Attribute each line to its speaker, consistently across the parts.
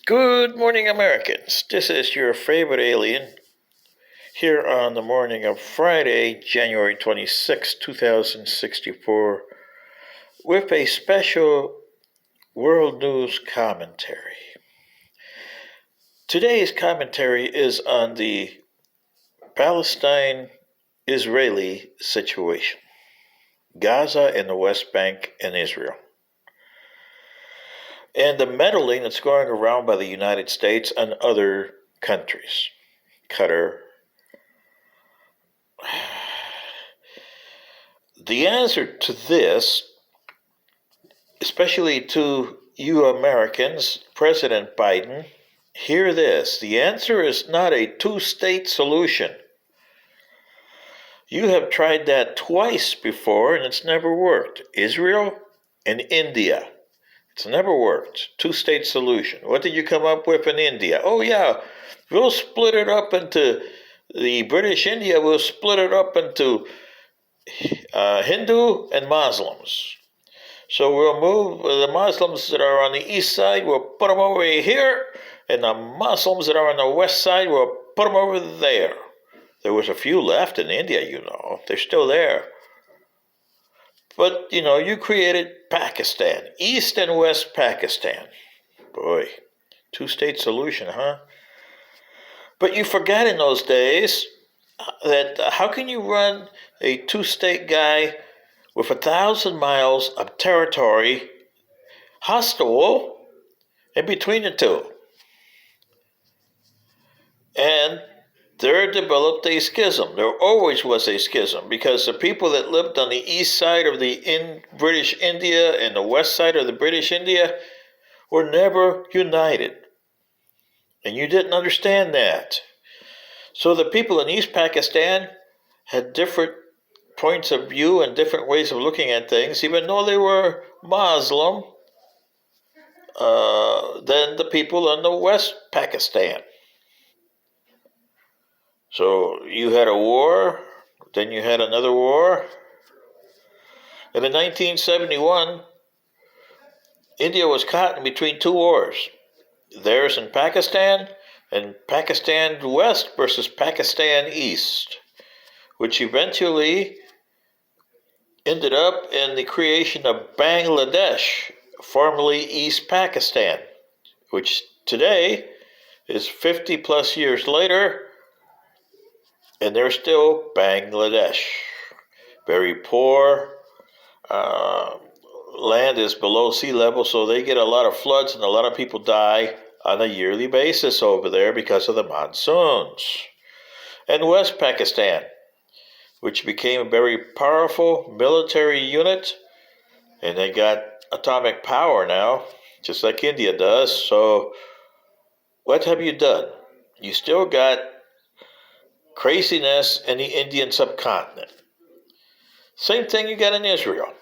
Speaker 1: Good morning, Americans. This is your favorite alien here on the morning of Friday, January 26, 2064, with a special world news commentary. Today's commentary is on the Palestine Israeli situation, Gaza and the West Bank and Israel, and the meddling that's going around by the United States and other countries. Qatar. The answer to this, especially to you Americans, President Biden, hear this. The answer is not a two-state solution. You have tried that twice before and it's never worked. Israel and India. It's never worked. Two-state solution. What did you come up with in India? Oh, yeah, we'll split it up into the British India, we'll split it up into Hindu and Muslims. So we'll move the Muslims that are on the east side, we'll put them over here, and the Muslims that are on the west side, we'll put them over there. There was a few left in India, they're still there. But, you created Pakistan, East and West Pakistan. Boy, two-state solution, huh? But you forgot in those days that how can you run a two-state guy with 1,000 miles of territory hostile in between the two? And there developed a schism. There always was a schism because the people that lived on the east side of the British India and the west side of the British India were never united. And you didn't understand that. So the people in East Pakistan had different points of view and different ways of looking at things, even though they were Muslim, than the people in the West Pakistan. So you had a war, then you had another war. And in 1971, India was caught in between two wars. Theirs in Pakistan, and Pakistan West versus Pakistan East, which eventually ended up in the creation of Bangladesh, formerly East Pakistan, which today is 50 plus years later, and they're still Bangladesh. Very poor. Land is below sea level, so they get a lot of floods and a lot of people die on a yearly basis over there because of the monsoons. And West Pakistan, which became a very powerful military unit, and they got atomic power now, just like India does. So what have you done? You still got craziness in the Indian subcontinent. Same thing you got in Israel.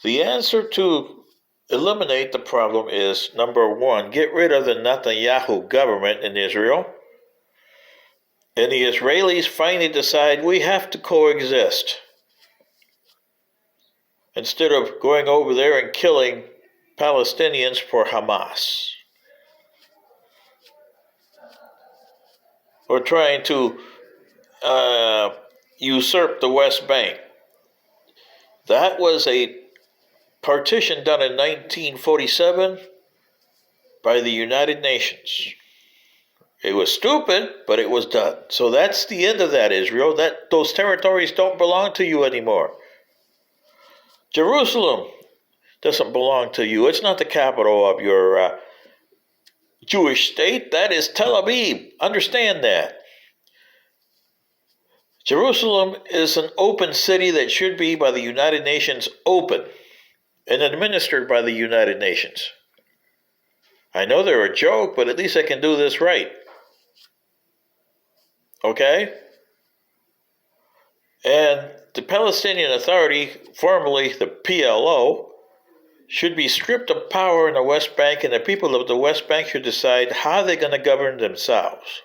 Speaker 1: The answer to eliminate the problem is, number one, get rid of the Netanyahu government in Israel. And the Israelis finally decide we have to coexist, instead of going over there and killing Palestinians for Hamas, or trying to usurp the West Bank. That was a partition done in 1947 by the United Nations. It was stupid, but it was done. So that's the end of that, Israel. Those territories don't belong to you anymore. Jerusalem doesn't belong to you. It's not the capital of your Jewish state. That is Tel Aviv. Understand that. Jerusalem is an open city that should be by the United Nations open and administered by the United Nations. I know they're a joke, but at least I can do this right. Okay? And the Palestinian Authority, formerly the PLO, should be stripped of power in the West Bank, and the people of the West Bank should decide how they're going to govern themselves.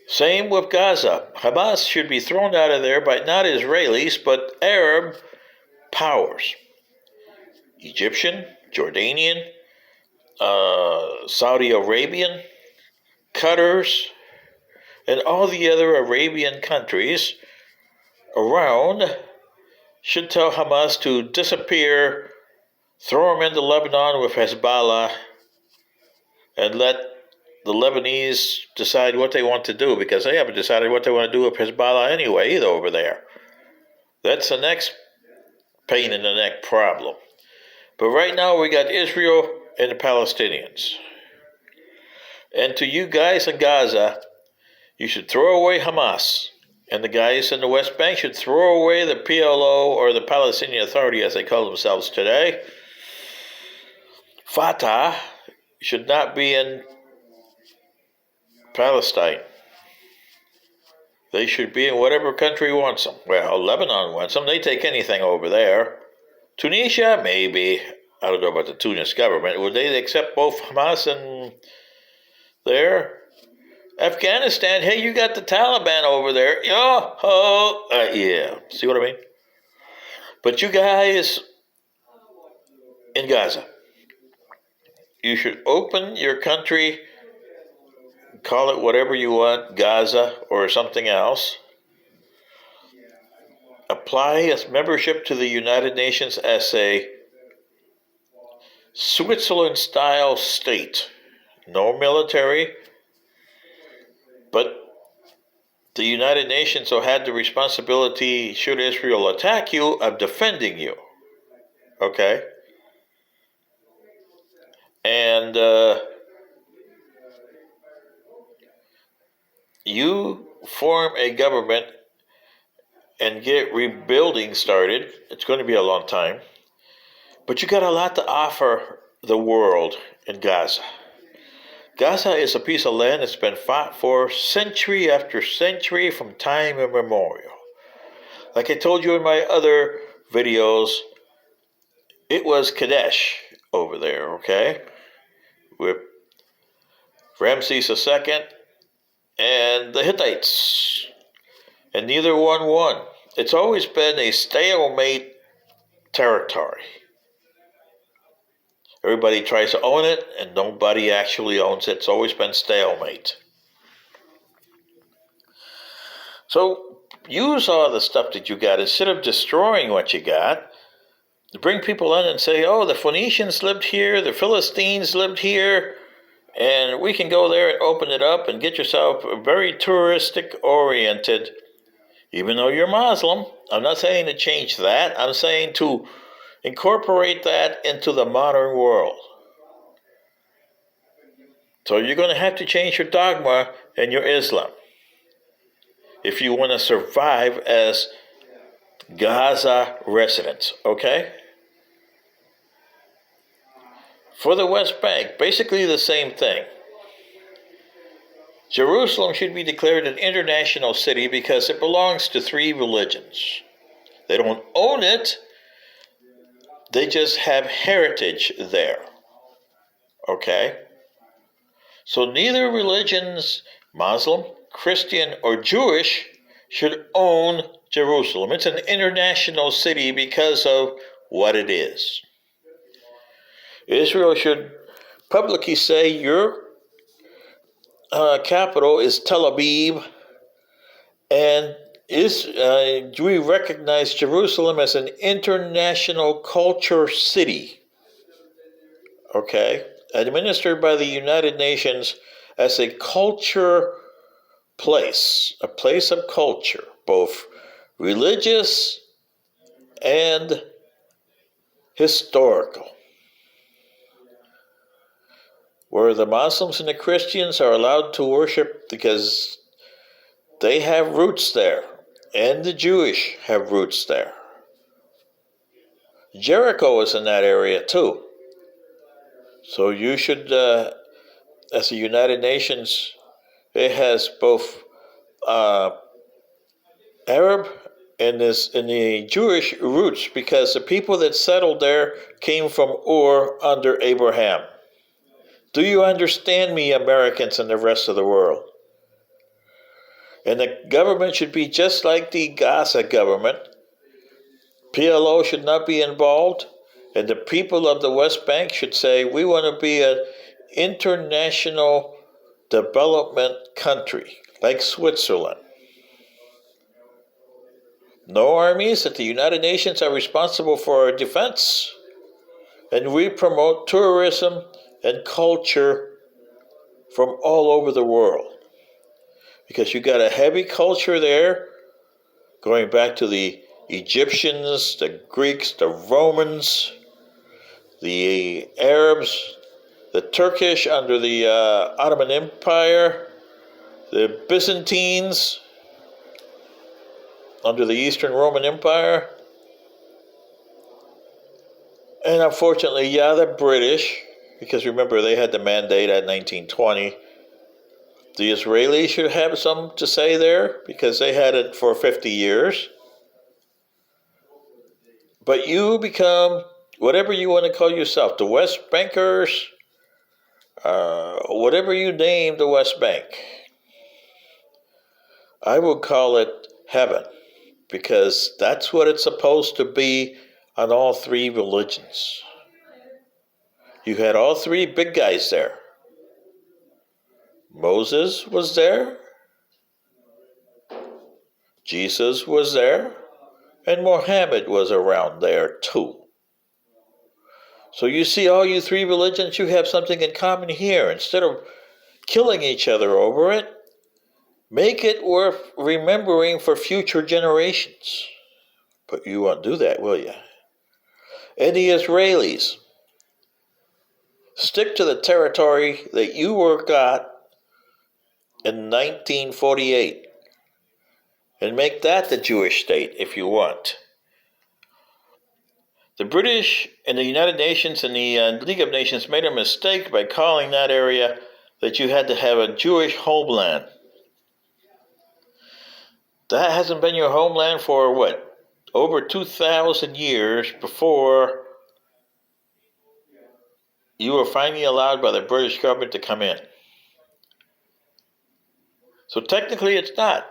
Speaker 1: Same with Gaza. Hamas should be thrown out of there by not Israelis, but Arab powers. Egyptian, Jordanian, Saudi Arabian, Qatars, and all the other Arabian countries around should tell Hamas to disappear, throw them into Lebanon with Hezbollah, and let the Lebanese decide what they want to do, because they haven't decided what they want to do with Hezbollah anyway either over there. That's the next pain in the neck problem. But right now we got Israel and the Palestinians. And to you guys in Gaza, you should throw away Hamas. And the guys in the West Bank should throw away the PLO, or the Palestinian Authority as they call themselves today. Fatah should not be in Palestine. They should be in whatever country wants them. Well, Lebanon wants them. They take anything over there. Tunisia, maybe. I don't know about the Tunis government. Would they accept both Hamas and there? Afghanistan, hey, you got the Taliban over there. Yeah. See what I mean? But you guys in Gaza, you should open your country, call it whatever you want, Gaza or something else. Apply as membership to the United Nations as a Switzerland-style state. No military, but the United Nations will have the responsibility, should Israel attack you, of defending you. Okay? And you form a government and get rebuilding started. It's going to be a long time. But you got a lot to offer the world in Gaza. Gaza is a piece of land that's been fought for century after century from time immemorial. Like I told you in my other videos, it was Kadesh over there, okay? With Ramses II and the Hittites. And neither one won. It's always been a stalemate territory. Everybody tries to own it, and nobody actually owns it. It's always been stalemate. So use all the stuff that you got instead of destroying what you got. To bring people in and say, oh, the Phoenicians lived here, the Philistines lived here, and we can go there and open it up and get yourself very touristic oriented. Even though you're Muslim, I'm not saying to change that. I'm saying to incorporate that into the modern world. So you're going to have to change your dogma and your Islam if you want to survive as Gaza residents, okay? For the West Bank, basically the same thing. Jerusalem should be declared an international city because it belongs to 3 religions. They don't own it. They just have heritage there. Okay? So neither religions, Muslim, Christian, or Jewish, should own Jerusalem. It's an international city because of what it is. Israel should publicly say your capital is Tel Aviv, and we recognize Jerusalem as an international culture city, okay, administered by the United Nations as a culture place, a place of culture, both religious and historical, where the Muslims and the Christians are allowed to worship because they have roots there, and the Jewish have roots there. Jericho is in that area too. So you should, as the United Nations, it has both Arab and the Jewish roots, because the people that settled there came from Ur under Abraham. Do you understand me, Americans and the rest of the world? And the government should be just like the Gaza government. PLO should not be involved, And the people of the West Bank should say, we want to be an international development country, like Switzerland. No armies at the United Nations are responsible for our defense. And we promote tourism and culture from all over the world. Because you got a heavy culture there, going back to the Egyptians, the Greeks, the Romans, the Arabs, the Turkish under the Ottoman Empire, the Byzantines under the Eastern Roman Empire, and unfortunately, the British, because remember they had the mandate at 1920. The Israelis should have some to say there because they had it for 50 years. But you become whatever you want to call yourself, the West Bankers, whatever you name the West Bank. I would call it heaven because that's what it's supposed to be on all three religions. You had all three big guys there. Moses was there, Jesus was there, and Muhammad was around there too. So you see, all you three religions, you have something in common here. Instead of killing each other over it, make it worth remembering for future generations. But you won't do that, will you? And the Israelis, stick to the territory that you were got in 1948 and make that the Jewish state if you want. The British and the United Nations and the League of Nations made a mistake by calling that area that you had to have a Jewish homeland. That hasn't been your homeland for what? Over 2,000 years before you were finally allowed by the British government to come in. So technically it's not.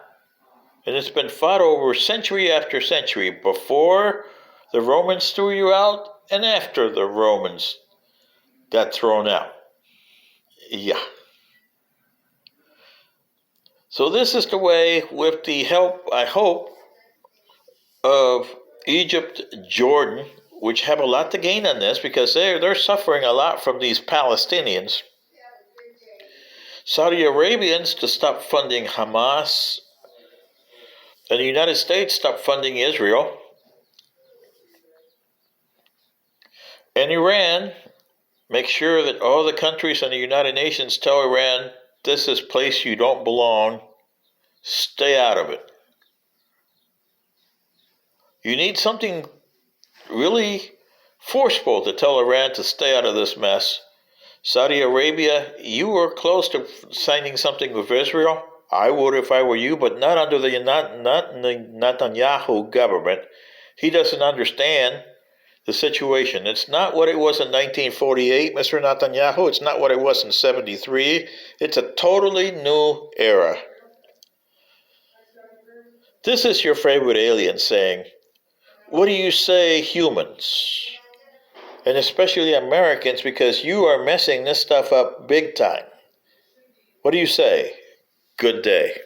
Speaker 1: And it's been fought over century after century before the Romans threw you out and after the Romans got thrown out. Yeah. So this is the way, with the help, I hope, of Egypt, Jordan, which have a lot to gain on this because they're suffering a lot from these Palestinians. Saudi Arabians to stop funding Hamas, and the United States stop funding Israel. And Iran, make sure that all the countries in the United Nations tell Iran, this is a place you don't belong, stay out of it. You need something really forceful to tell Iran to stay out of this mess. Saudi Arabia, you were close to signing something with Israel. I would if I were you, but not under the Netanyahu government. He doesn't understand the situation. It's not what it was in 1948, Mr. Netanyahu. It's not what it was in 73. It's a totally new era. This is your favorite alien saying, what do you say, humans? And especially Americans, because you are messing this stuff up big time. What do you say? Good day.